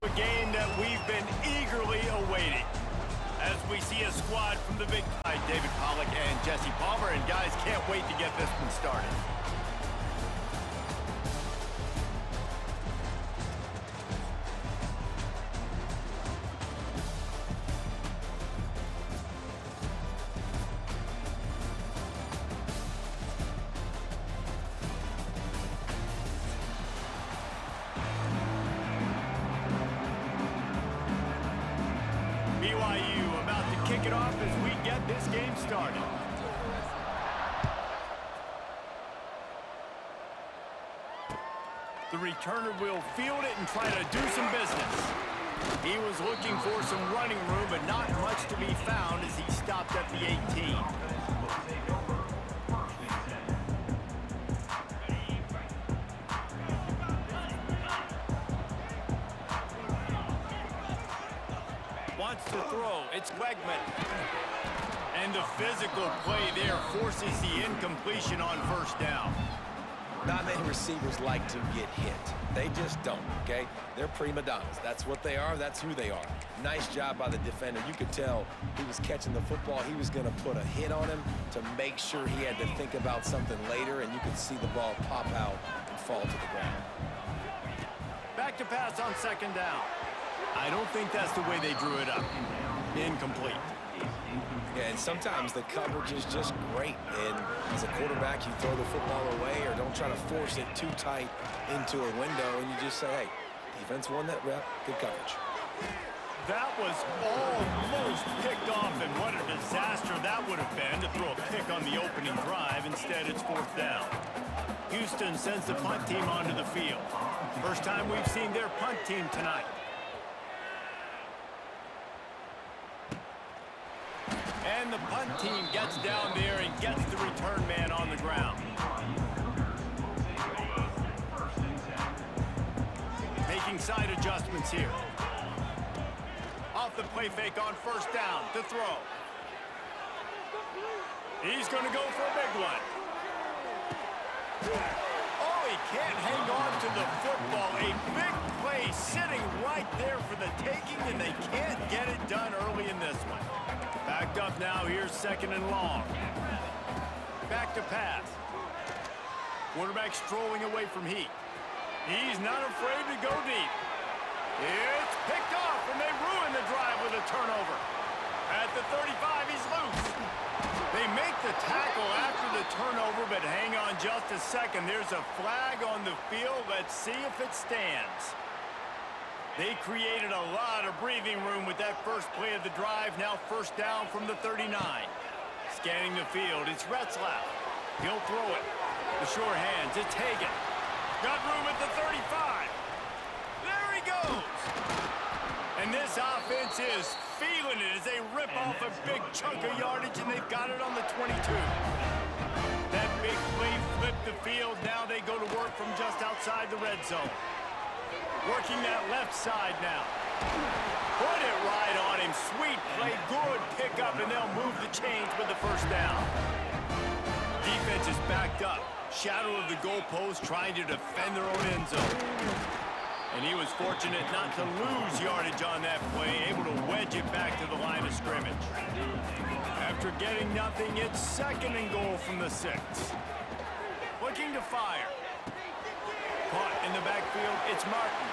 A game that we've been eagerly awaiting. As we see a squad from the Big Five, David Pollack and Jesse Palmer, and guys can't wait to get this one started. BYU about to kick it off as we get this game started. The returner will field it and try to do some business. He was looking for some running room, but not much to be found as he stopped at the 18. Wants to throw. It's Wegman. And the physical play there forces the incompletion on first down. Not many receivers like to get hit. They just don't, okay? They're prima donnas. That's what they are. That's who they are. Nice job by the defender. You could tell he was catching the football. He was going to put a hit on him to make sure he had to think about something later, and you could see the ball pop out and fall to the ground. Back to pass on second down. I don't think that's the way they drew it up. Incomplete. Yeah, and sometimes the coverage is just great. And as a quarterback, you throw the football away or don't try to force it too tight into a window, and you just say, hey, defense won that rep, good coverage. That was almost picked off, and what a disaster that would have been to throw a pick on the opening drive. Instead, it's fourth down. Houston sends the punt team onto the field. First time we've seen their punt team tonight. And the punt team gets down there and gets the return man on the ground. Making side adjustments here. Off the play fake on first down to throw. He's going to go for a big one. Oh, he can't hang on to the football. A big play sitting right there for the taking, and they can't get it done early in this one. Backed up now, here's second and long. Back to pass. Quarterback strolling away from Heat. He's not afraid to go deep. It's picked off, and they ruin the drive with a turnover. At the 35, he's loose. They make the tackle after the turnover, but hang on just a second. There's a flag on the field. Let's see if it stands. They created a lot of breathing room with that first play of the drive. Now first down from the 39. Scanning the field, it's Retzlaff. He'll throw it. The sure hands, it's Hagan. Got room at the 35. There he goes. And this offense is feeling it as they rip off a big chunk of yardage, and they've got it on the 22. That big play flipped the field. Now they go to work from just outside the red zone. Working that left side now. Put it right on him. Sweet play, good pickup, and they'll move the chains with the first down. Defense is backed up. Shadow of the goalpost trying to defend their own end zone. And he was fortunate not to lose yardage on that play, able to wedge it back to the line of scrimmage. After getting nothing, it's second and goal from the 6. Looking to fire. Caught in the backfield, it's Martin.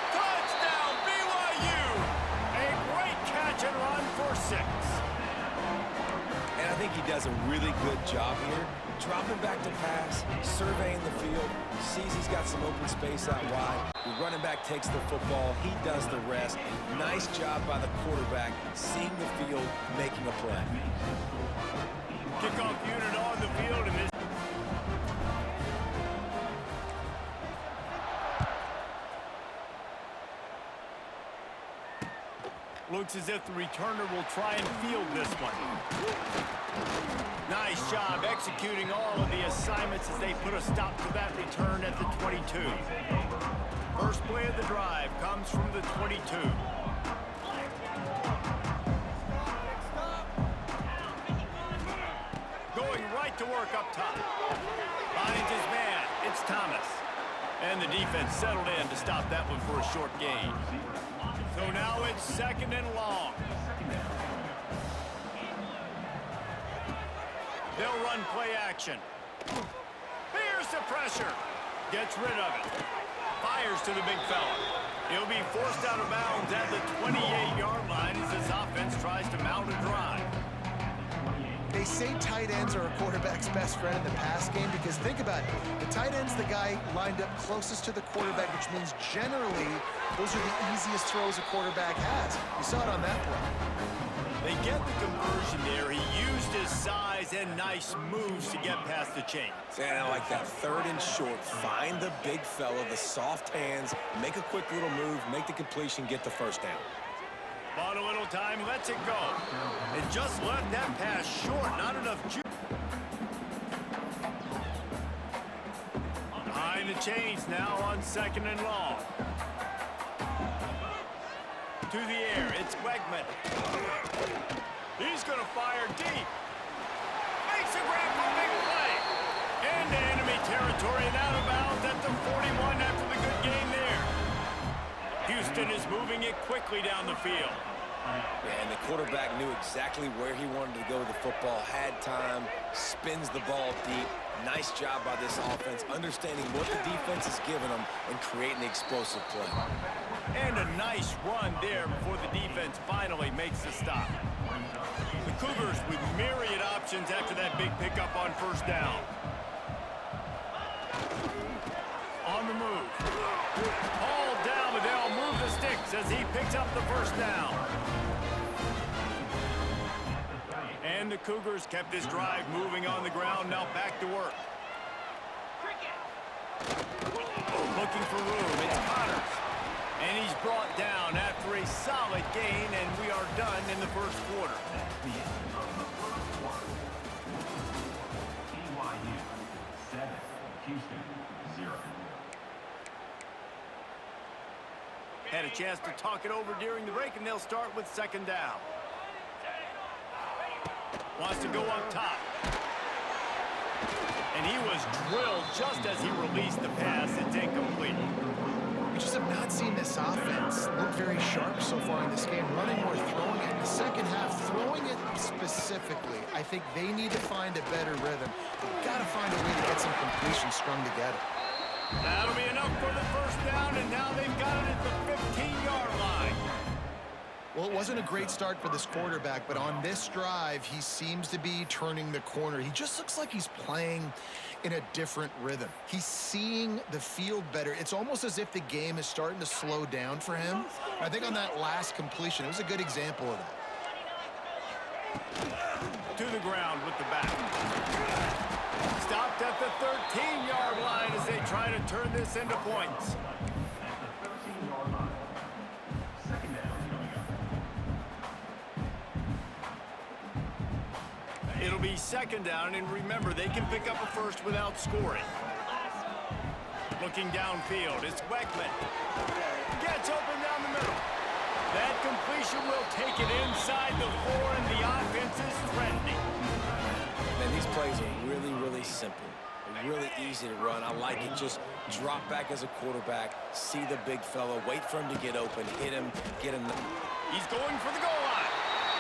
Touchdown, BYU! A great catch and run for 6. And I think he does a really good job here. Dropping back to pass, surveying the field, sees he's got some open space out wide. The running back takes the football, he does the rest. Nice job by the quarterback, seeing the field, making a play. Kickoff unit on the field, and this looks as if the returner will try and field this one. Nice job executing all of the assignments as they put a stop to that return at the 22. First play of the drive comes from the 22. Going right to work up top. Finds his man. It's Thomas. And the defense settled in to stop that one for a short gain. So now it's 2nd and long. They'll run play action. Here's the pressure. Gets rid of it. Fires to the big fella. He'll be forced out of bounds at the 28-yard line as this offense tries to mount a drive. They say tight ends are a quarterback's best friend in the pass game because think about it. The tight end's the guy lined up closest to the quarterback, which means generally those are the easiest throws a quarterback has. You saw it on that play. They get the conversion there. He used his size and nice moves to get past the chain. And I like that 3rd and short. Find the big fella, the soft hands, make a quick little move, make the completion, get the first down. Bought a little time, lets it go. And just left that pass short, not enough juice. Behind the chains now on 2nd and long. To the air, it's Wegman. He's going to fire deep. Makes a grab for a big play. Into enemy territory and out of bounds at the 41 after the good gain there. Houston is moving it quickly down the field. And the quarterback knew exactly where he wanted to go with the football, had time, spins the ball deep. Nice job by this offense, understanding what the defense is giving them and creating the explosive play. And a nice run there before the defense finally makes the stop. The Cougars with myriad options after that big pickup on 1st down. On the move. All down, but they'll move the sticks as he picks up the 1st down. And the Cougars kept this drive moving on the ground, now back to work. Looking for room, it's Connors. And he's brought down after a solid gain, and we are done in the 1st quarter. BYU 7, Houston 0. Had a chance to talk it over during the break, and they'll start with 2nd down. Wants to go up top. And he was drilled just as he released the pass. It's incomplete. We just have not seen this offense look very sharp so far in this game, running or throwing it. In the second half, throwing it specifically, I think they need to find a better rhythm. They've got to find a way to get some completion strung together. That'll be enough for the 1st down, and now they've got it at the 15-yard line. Well, it wasn't a great start for this quarterback, but on this drive, he seems to be turning the corner. He just looks like he's playing in a different rhythm. He's seeing the field better. It's almost as if the game is starting to slow down for him. I think on that last completion, it was a good example of that. To the ground with the back. Stopped at the 13-yard line as they try to turn this into points. It'll be 2nd down, and remember, they can pick up a 1st without scoring. Looking downfield, it's Wegman. Gets open down the middle. That completion will take it inside the 4, and the offense is threatening. Man, these plays are really, really simple. They're really easy to run. I like it. Just drop back as a quarterback, see the big fella, wait for him to get open, hit him, get him. He's going for the goal line.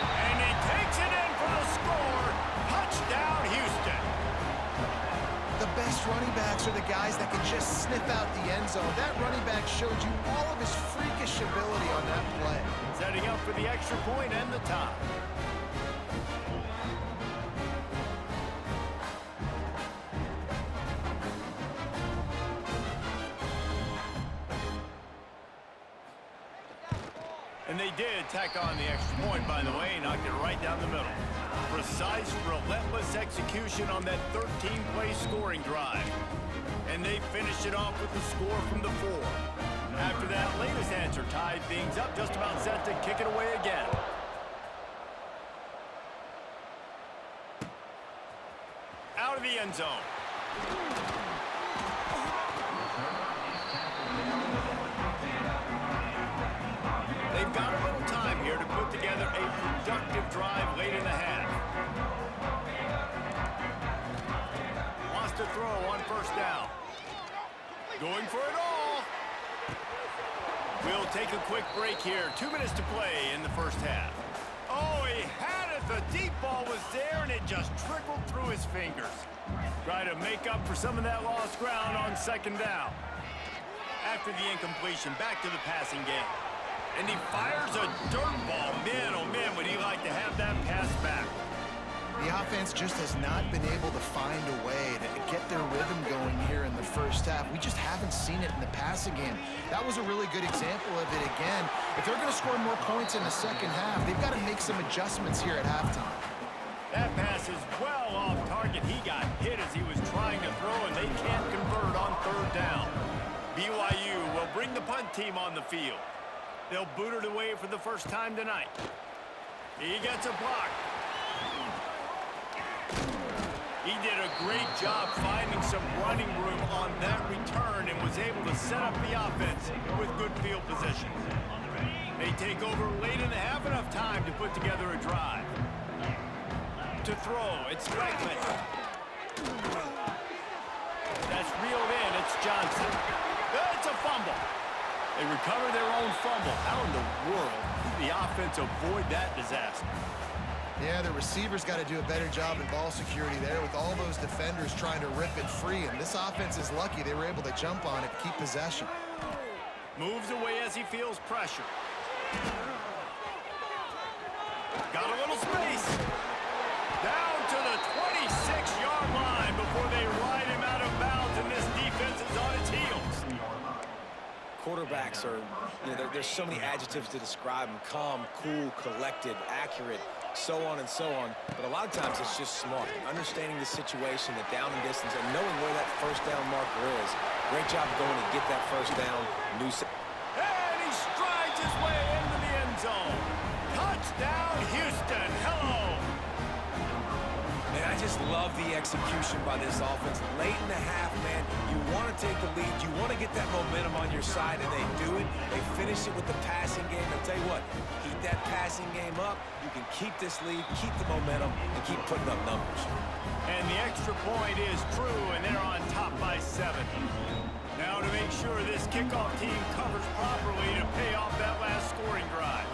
And he takes it in for the score. Touchdown, Houston. The best running backs are the guys that can just sniff out the end zone. That running back showed you all of his freakish ability on that play. Setting up for the extra point and the tie. And they did tack on the extra point, by the way, knocked it right down the middle. Precise, relentless execution on that 13-play scoring drive. And they finished it off with the score from the 4. After that latest answer tied things up, just about set to kick it away again. Out of the end zone. They've got a little time here to put together a productive drive late in the half. Wants to throw on 1st down. Going for it all. We'll take a quick break here. 2 minutes to play in the first half. Oh, he had it. The deep ball was there, and it just trickled through his fingers. Try to make up for some of that lost ground on second down. After the incompletion, back to the passing game. And he fires a dirt ball. Man, oh man, would he like to have that pass back. The offense just has not been able to find a way to get their rhythm going here in the first half. We just haven't seen it in the passing game. That was a really good example of it again. If they're going to score more points in the second half, they've got to make some adjustments here at halftime. That pass is well off target. He got hit as he was trying to throw, and they can't convert on third down. BYU will bring the punt team on the field. They'll boot it away for the first time tonight. He gets a block. He did a great job finding some running room on that return and was able to set up the offense with good field position. They take over late in the half, enough time to put together a drive. To throw, it's Franklin. That's reeled in, it's Johnson. It's a fumble. They recover their own fumble. How in the world did the offense avoid that disaster? Yeah, the receivers got to do a better job in ball security there with all those defenders trying to rip it free. And this offense is lucky they were able to jump on it, keep possession. Moves away as he feels pressure. Got a little space. Down to the 26-yard line before they ride him out of bounds, and this defense is on its heels. Quarterbacks are, there's so many adjectives to describe them. Calm, cool, collected, accurate, so on and so on. But a lot of times it's just smart. Understanding the situation, the down and distance, and knowing where that first down marker is. Great job going to get that first down. And he strides his way into the end zone. Touchdown, Houston. Hello. And I just love the execution by this offense. Late in the half, man, you want to take the lead. You want to get that momentum on your side, and they do it. They finish it with the passing game. I'll tell you what, keep that passing game up. You can keep this lead, keep the momentum, and keep putting up numbers. And the extra point is true, and they're on top by 7. Now to make sure this kickoff team covers properly to pay off that last scoring drive.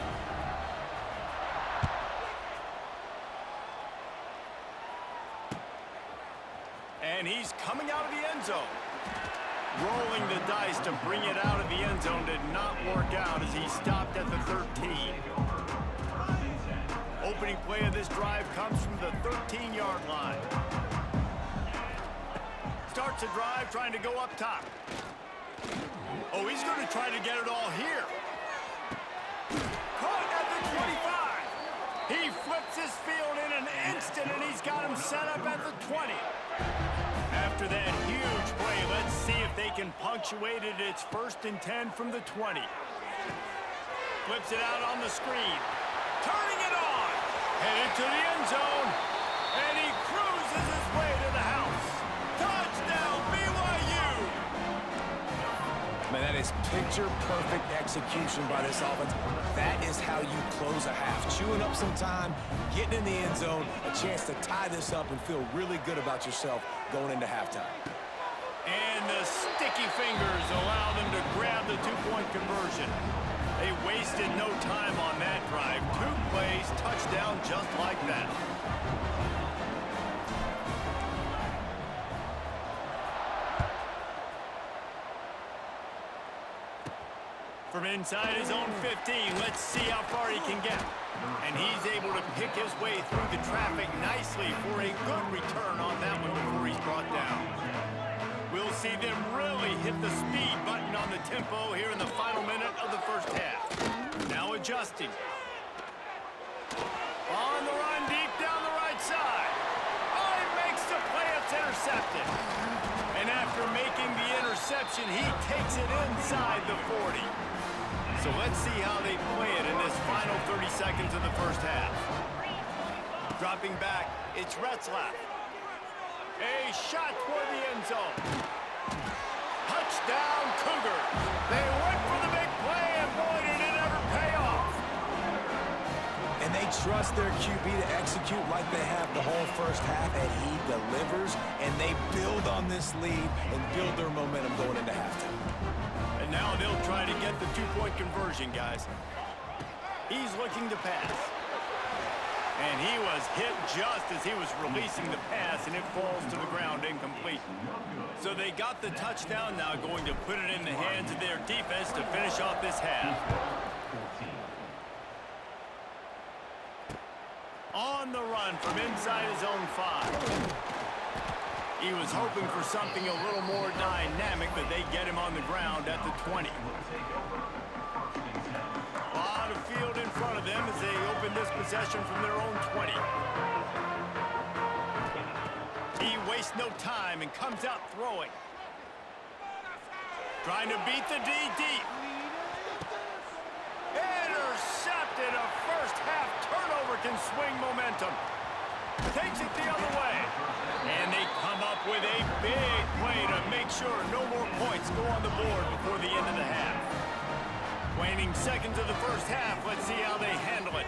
And he's coming out of the end zone. Rolling the dice to bring it out of the end zone did not work out as he stopped at the 13. Opening play of this drive comes from the 13-yard line. Starts a drive trying to go up top. Oh, he's going to try to get it all here. Caught at the 25. He flips his field in an instant, and he's got him set up at the 20. After that huge play, let's see if they can punctuate it. It's 1st and 10 from the 20. Flips it out on the screen. Turning it on. Headed to the end zone. And he cruises his way to the house. Touchdown, BYU! Man, that is picture-perfect execution by this offense. That is how you close a half. Chewing up some time, getting in the end zone, a chance to tie this up and feel really good about yourself going into halftime. And the sticky fingers allow them to grab the two-point conversion. They wasted no time on that drive. 2 plays, touchdown just like that. From inside his own 15, let's see how far he can get. And he's able to pick his way through the traffic nicely for a good return on that one before he's brought down. We'll see them really hit the speed button on the tempo here in the final minute of the first half. Now adjusting. On the run, deep down the right side. Oh, he makes the play. It's intercepted. And after making the interception, he takes it inside the 40. So let's see how they play it in this final 30 seconds of the first half. Dropping back, it's Retzlaff. A shot toward the end zone. Touchdown, Cougars. They went for the big play, and boy, did it ever pay off. And they trust their QB to execute like they have the whole first half, and he delivers, and they build on this lead and build their momentum going into halftime. And now they'll try to get the two-point conversion, guys. He's looking to pass. And he was hit just as he was releasing the pass, and it falls to the ground incomplete. So they got the touchdown, now going to put it in the hands of their defense to finish off this half. On the run from inside his own 5. He was hoping for something a little more dynamic, but they get him on the ground at the 20. A lot of field in front of them as they open this possession from their own 20. He wastes no time and comes out throwing. Trying to beat the D deep. Intercepted. A first half turnover can swing momentum. Takes it the other way. And they come up with a big play to make sure no more points go on the board before the end of the half. Waning seconds of the first half. Let's see how they handle it.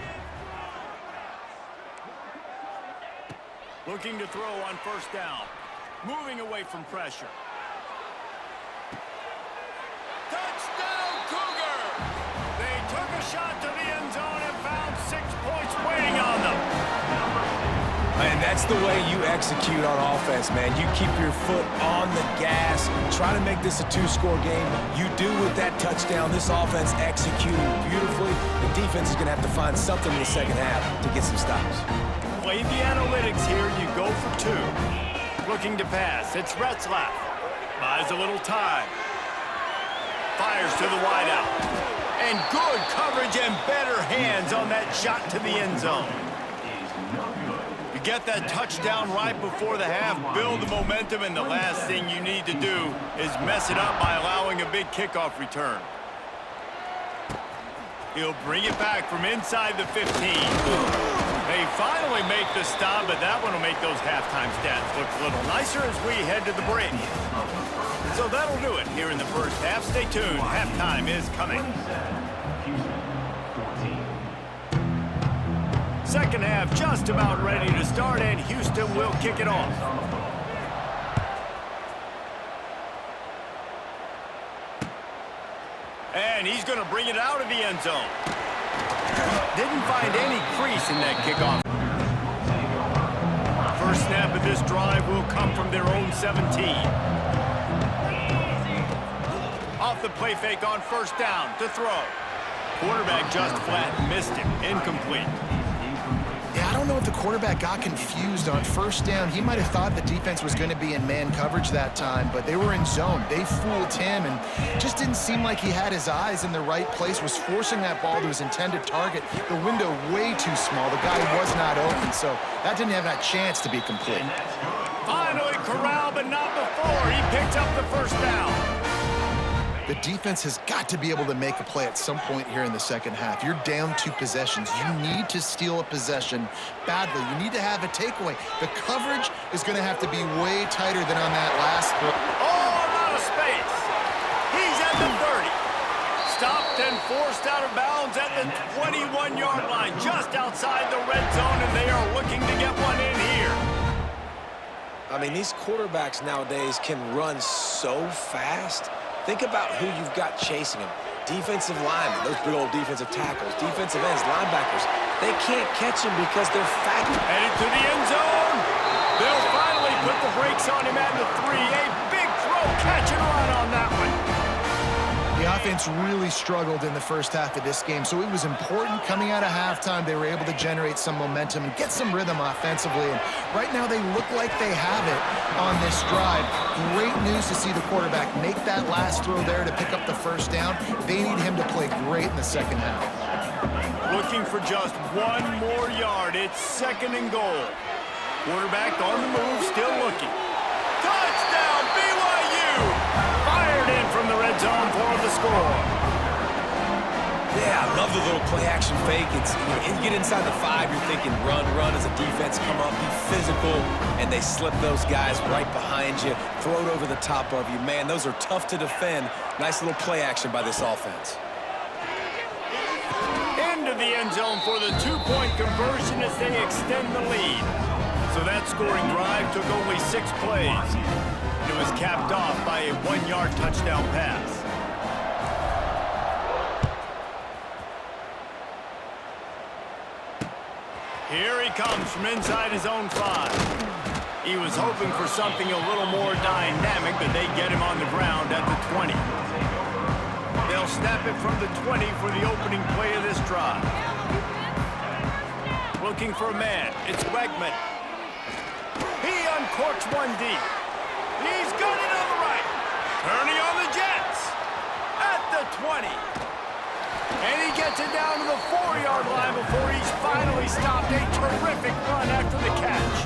Looking to throw on first down. Moving away from pressure. Touchdown, Cougars! They took a shot to the end zone and found 6 points waiting on them. And that's the way you execute on offense, man. You keep your foot on the gas. Try to make this a 2-score game. You do with that touchdown. This offense executing beautifully. The defense is going to have to find something in the second half to get some stops. Play the analytics here. You go for 2. Looking to pass. It's Retzlaff. Buys a little time. Fires to the wideout. And good coverage and better hands on that shot to the end zone. You get that touchdown right before the half, build the momentum, and the last thing you need to do is mess it up by allowing a big kickoff return. He'll bring it back from inside the 15. They finally make the stop, but that one will make those halftime stats look a little nicer as we head to the break. So that'll do it here in the first half. Stay tuned. Halftime is coming. Second half just about ready to start, and Houston will kick it off. And he's going to bring it out of the end zone. Didn't find any crease in that kickoff. First snap of this drive will come from their own 17. Off the play fake on first down to throw. Quarterback just flat missed him. Incomplete. Yeah, I don't know if the quarterback got confused on first down. He might have thought the defense was going to be in man coverage that time, but they were in zone. They fooled him and just didn't seem like he had his eyes in the right place, was forcing that ball to his intended target. The window way too small. The guy was not open, so that didn't have that chance to be complete. Finally corralled, but not before. He picked up the first down. The defense has got to be able to make a play at some point here in the second half. You're down 2 possessions. You need to steal a possession badly. You need to have a takeaway. The coverage is going to have to be way tighter than on that last throw. All out of space. He's at the 30. Stopped and forced out of bounds at the 21-yard line, just outside the red zone, and they are looking to get one in here. I mean, these quarterbacks nowadays can run so fast. Think about who you've got chasing them. Defensive linemen, those big old defensive tackles, defensive ends, linebackers. They can't catch him because they're fat. Headed to the end zone. They'll finally put the brakes on him at the 3. A big throw, catch and run on that one. The offense really struggled in the first half of this game, so it was important coming out of halftime. They were able to generate some momentum and get some rhythm offensively, and right now they look like they have it on this drive. Great news to see the quarterback make that last throw there to pick up the first down. They need him to play great in the second half. Looking for just 1 more yard. It's 2nd and goal. Quarterback on the move, still looking. Touchdown, BYU! Fired in from the red zone for the score. Yeah, I love the little play-action fake. It's, you get inside the 5, you're thinking run as a defense, come up, be physical, and they slip those guys right behind you, throw it over the top of you. Man, those are tough to defend. Nice little play action by this offense. Into into the end zone for the two-point conversion as they extend the lead. So that scoring drive took only 6 plays. It was capped off by a 1-yard touchdown pass. Here he comes from inside his own 5. He was hoping for something a little more dynamic, but they get him on the ground at the 20. They'll snap it from the 20 for the opening play of this drive. Looking for a man. It's Wegman. He uncorks one deep. He's got it on the right. Turning on the Jets. At the 20. And he gets it down to the 4-yard line before he's finally stopped. A terrific run after the catch.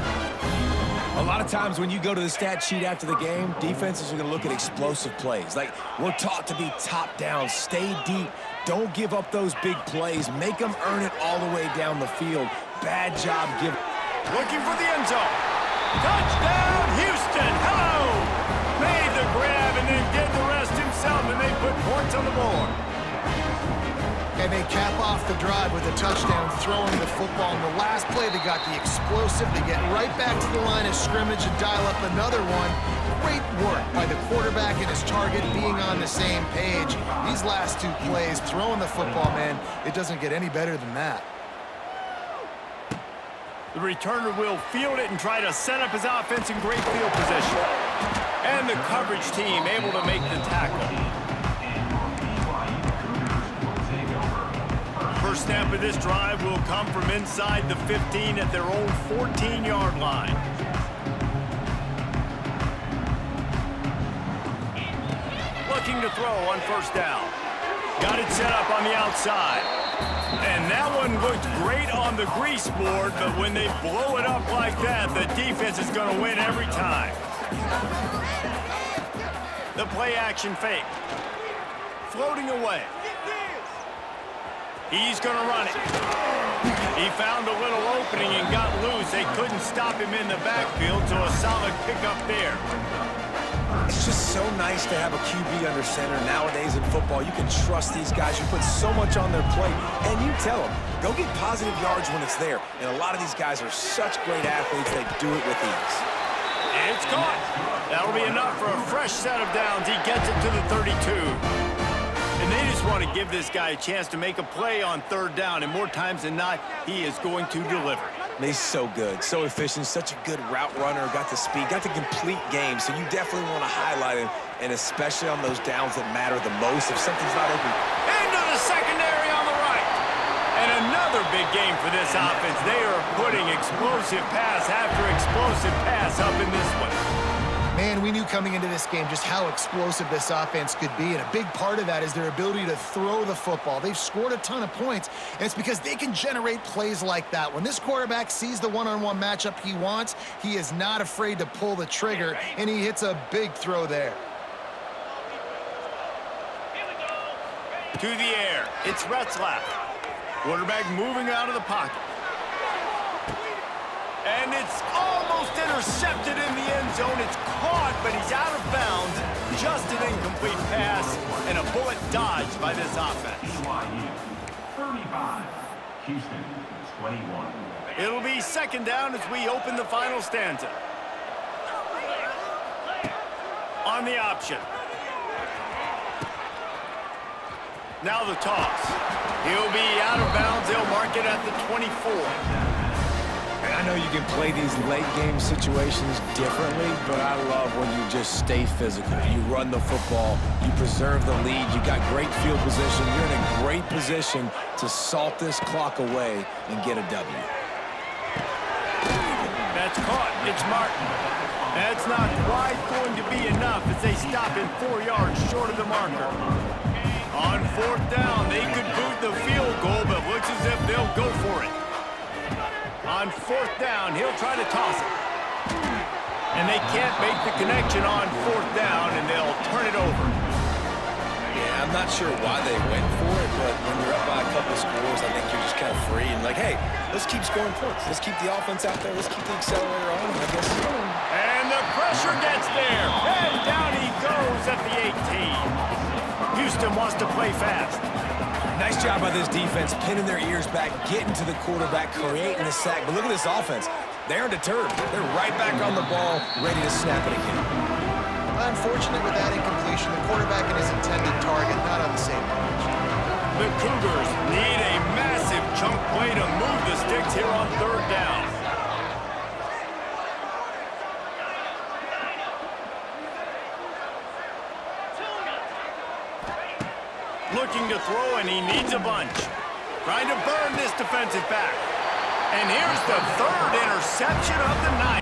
A lot of times when you go to the stat sheet after the game, defenses are going to look at explosive plays. Like, we're taught to be top down, stay deep, don't give up those big plays, make them earn it all the way down the field. Bad job giving. Looking for the end zone. Touchdown, Houston. Hello. Made the grab and then did the rest himself, and they put points on the board. And they cap off the drive with a touchdown, throwing the football. In the last play, they got the explosive. They get right back to the line of scrimmage and dial up another one. Great work by the quarterback and his target being on the same page. These last 2 plays, throwing the football, man, it doesn't get any better than that. The returner will field it and try to set up his offense in great field position. And the coverage team able to make the tackle. First snap of this drive will come from inside the 15 at their own 14-yard line. Looking to throw on first down. Got it set up on the outside. And that one looked great on the grease board, but when they blow it up like that, the defense is going to win every time. The play action fake. Floating away. He's going to run it. He found a little opening and got loose. They couldn't stop him in the backfield, so a solid pickup there. It's just so nice to have a QB under center nowadays in football. You can trust these guys. You put so much on their plate, and you tell them, go get positive yards when it's there. And a lot of these guys are such great athletes, they do it with ease. It's caught. That'll be enough for a fresh set of downs. He gets it to the 32. And they just want to give this guy a chance to make a play on third down, and more times than not, he is going to deliver. He's so good, so efficient, such a good route runner, got the speed, got the complete game, so you definitely want to highlight him, and especially on those downs that matter the most if something's not open. Into the secondary on the right. And another big game for this offense. They are putting explosive pass after explosive pass up in this one. Man, we knew coming into this game just how explosive this offense could be, and a big part of that is their ability to throw the football. They've scored a ton of points, and it's because they can generate plays like that. When this quarterback sees the one-on-one matchup he wants, he is not afraid to pull the trigger, and he hits a big throw there. To the air, it's Retzlaff. Quarterback moving out of the pocket. And it's almost intercepted in the end zone. It's caught, but he's out of bounds. Just an incomplete pass and a bullet dodged by this offense. BYU 35, Houston 21. It'll be second down as we open the final stanza. On the option. Now the toss. He'll be out of bounds. They'll mark it at the 24. And I know you can play these late game situations differently, but I love when you just stay physical. You run the football, you preserve the lead, you got great field position, you're in a great position to salt this clock away and get a W. That's caught. It's Martin. That's not quite going to be enough as they stop him 4 yards short of the marker. On fourth down, they could boot the field goal, but looks as if they'll go for it. On fourth down, he'll try to toss it. And they can't make the connection on fourth down, and they'll turn it over. Yeah, I'm not sure why they went for it, but when you're up by a couple scores, I think you're just kind of free and like, hey, let's keep scoring points. Let's keep the offense out there. Let's keep the accelerator on, I guess. And the pressure gets there. And down he goes at the 18. Houston wants to play fast. Nice job by this defense, pinning their ears back, getting to the quarterback, creating the sack. But look at this offense. They aren't deterred. They're right back on the ball, ready to snap it again. Unfortunate with that incompletion. The quarterback and his intended target not on the same page. The Cougars need a massive chunk play to move the sticks here on 3rd down. Looking to throw, and he needs a bunch. Trying to burn this defensive back. And here's the 3rd interception of the night.